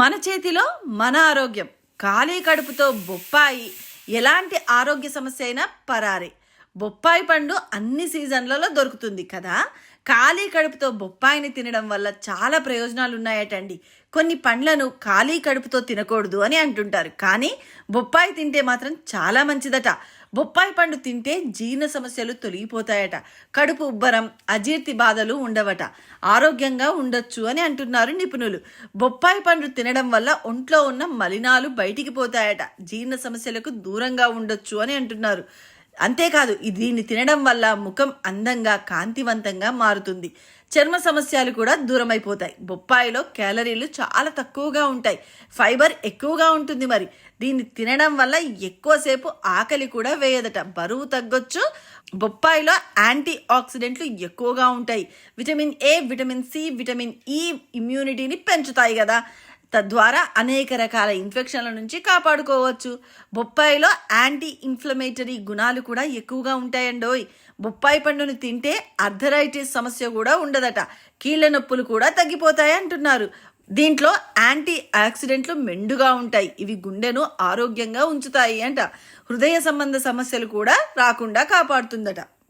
మన చేతిలో మన ఆరోగ్యం. ఖాళీ కడుపుతో బొప్పాయి ఎలాంటి ఆరోగ్య సమస్య అయినా పరారే. బొప్పాయి పండు అన్ని సీజన్లలో దొరుకుతుంది కదా. ఖాళీ కడుపుతో బొప్పాయిని తినడం వల్ల చాలా ప్రయోజనాలు ఉన్నాయటండి. కొన్ని పండ్లను ఖాళీ కడుపుతో తినకూడదు అని అంటుంటారు, కానీ బొప్పాయి తింటే మాత్రం చాలా మంచిదట. బొప్పాయి పండు తింటే జీర్ణ సమస్యలు తొలగిపోతాయట. కడుపు ఉబ్బరం, అజీర్తి బాధలు ఉండవట. ఆరోగ్యంగా ఉండొచ్చు అని అంటున్నారు నిపుణులు. బొప్పాయి పండు తినడం వల్ల ఒంట్లో ఉన్న మలినాలు బయటికి పోతాయట. జీర్ణ సమస్యలకు దూరంగా ఉండొచ్చు అని అంటున్నారు. అంతేకాదు, దీన్ని తినడం వల్ల ముఖం అందంగా కాంతివంతంగా మారుతుంది. చర్మ సమస్యలు కూడా దూరమైపోతాయి. బొప్పాయిలో క్యాలరీలు చాలా తక్కువగా ఉంటాయి, ఫైబర్ ఎక్కువగా ఉంటుంది. మరి దీన్ని తినడం వల్ల ఎక్కువసేపు ఆకలి కూడా వేయదట. బరువు తగ్గొచ్చు. బొప్పాయిలో యాంటీ ఆక్సిడెంట్లు ఎక్కువగా ఉంటాయి. Vitamin A, vitamin C, vitamin E ఇమ్యూనిటీని పెంచుతాయి కదా. తద్వారా అనేక రకాల ఇన్ఫెక్షన్ల నుంచి కాపాడుకోవచ్చు. బొప్పాయిలో యాంటీ ఇన్ఫ్లమేటరీ గుణాలు కూడా ఎక్కువగా ఉంటాయండోయ్. బొప్పాయి పండును తింటే అర్థరైటిస్ సమస్య కూడా ఉండదట. కీళ్ళ నొప్పులు కూడా తగ్గిపోతాయి అంటున్నారు. దీంట్లో యాంటీ ఆక్సిడెంట్లు మెండుగా ఉంటాయి. ఇవి గుండెను ఆరోగ్యంగా ఉంచుతాయి అంట. హృదయ సంబంధ సమస్యలు కూడా రాకుండా కాపాడుతుందట.